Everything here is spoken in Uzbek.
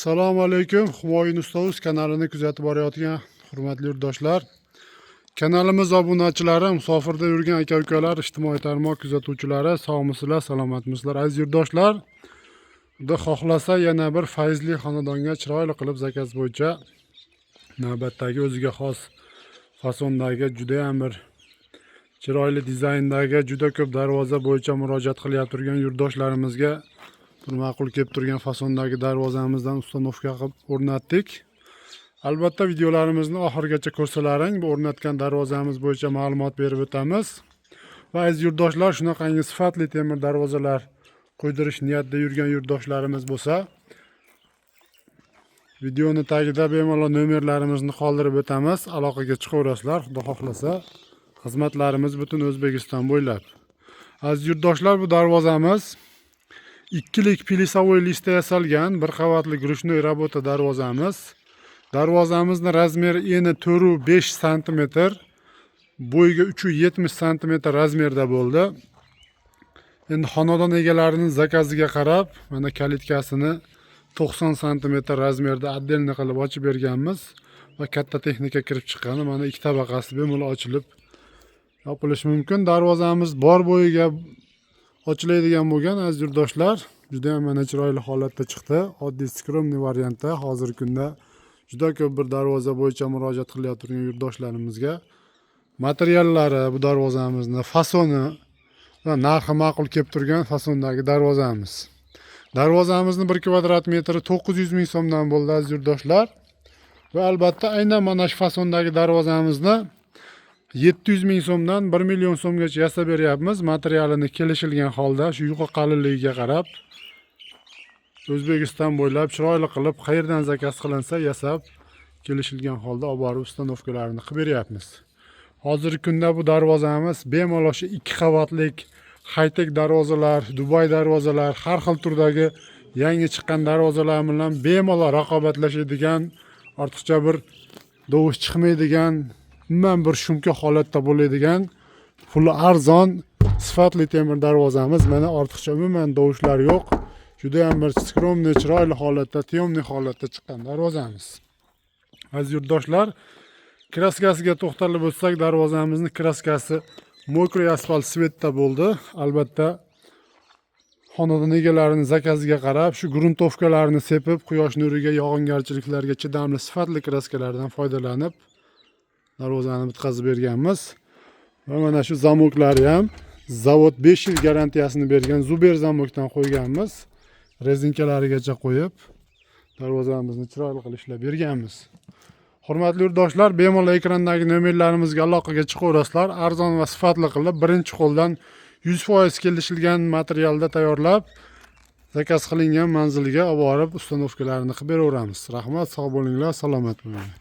Assalomu alaykum. Humoyin Ustoz kanalini kuzatib borayotgan hurmatli yurtdoshlar. Kanalimiz obunachilari, musofirda yurgan aka-ukalar, ijtimoiy tarmoq kuzatuvchilari, sog'misizlar, salomatmisizlar aziz yurtdoshlar. Xudo xohlasa yana bir fayzli xonadonga chiroyli qilib zakaz bo'yicha navbatdagi o'ziga xos fasondagi juda ham bir chiroyli dizayndagi juda ko'p darvoza bo'yicha murojaat qilyapti turgan yurtdoshlarimizga bir ma'qul kelib turgan fasondagi darvozamizdan ustanovka qilib o'rnatdik. Albatta videolarimizni oxirigacha ko'rsalaring, bu o'rnatgan darvozamiz bo'yicha ma'lumot berib o'tamiz. Va aziz yurtdoshlar, shunaqangi sifatli temir darvozalar qo'ydirish niyatida yurgan yurtdoshlarimiz bo'lsa, videoni tagida bemalol nomerlarimizni qoldirib o'tamiz. Aloqaga chiqaverasizlar, xudo xohlasa. Xizmatlarimiz butun O'zbekiston bo'ylab. Aziz yurtdoshlar, bu darvozamiz ikkilik pilisovoy listda yasalgan bir qavatli grushnoy rabota darvozamiz. Darvozamizni razmeri eni 4,5 sm, bo'yiga 3,70 sm razmerda bo'ldi. Endi xonadon egalarining zakaziga qarab, mana kalitkasini 90 sm razmerda отдельно qilib ochib berganmiz va katta texnika kirib chiqqani, mana ikki tabaqasi bemalol ochilib yopilishi mumkin. Darvozamiz bor bo'yiga ochiladigan bo'lgan aziz yurtdoshlar, juda ham mana chiroyli holatda chiqdi. Oddiy skromniy variantda hozirgi kunda juda ko'p bir darvoza bo'yicha murojaat qilyapti turgan yurtdoshlarimizga materiallari, bu darvozamizni fasoni va narxi ma'qul kelib turgan fasondagi darvozamiz. Darvozamizni 1 kvadrat metri 900 ming so'mdan bo'ldi aziz yurtdoshlar. Va albatta aynan mana shu fasondagi darvozamizni 700 ming so'mdan 1 million so'mgacha yasab beryapmiz. Materialini kelishilgan holda shu yuqa qalinligiga qarab O'zbekiston bo'ylab chiroyli qilib qayerdan zakaz qilinsa yasab kelishilgan holda olib borib ustanovkalarini qilib beryapmiz. Hozirgi kunda bu darvozamiz bemalol shu 2 qavatlik high-tech darvozalar, Dubai darvozalar, har xil turdagi yangi chiqqan darvozalar bilan bemalol raqobatlashadigan, ortiqcha bir dovush chiqmaydigan, umuman bir shumka holatda bo'ladigan, puli arzon, sifatli temir darvozamiz. Mana ortiqcha umuman dovushlar yo'q. Juda ham bir skromniy, chiroyli holatda, tiyomli holatda chiqqan darvozamiz. Aziz yurtdoshlar, kraskasiga to'xtalib o'tsak, darvozamizni kraskasi mokroy asfalt svetda bo'ldi. Albatta xonadon egalarining zakaziga qarab shu gruntovkalarni sepib, quyosh nuriga, yog'ingarchiliklarga chidamli sifatli kraskalardan foydalanib darvozani bitkazib berganmiz. Va mana shu zamoklari ham zavod 5 yil garantiyasini bergan Zuber zamokdan qo'yganmiz. Rezinkalarigacha qo'yib darvozamizni chiroyli qilib ishlab berganmiz. Hurmatli yurtdoshlar, bemalol ekrandagi nomerlarimizga aloqaga chiqaverasizlar. Arzon va sifatli qilib birinchi qo'ldan 100% kelishilgan materialda tayyorlab zakaz qilingan manziliga olib borib ustanovkalarini qilib beraveramiz. Rahmat, sog' bo'linglar, salomat bo'ling.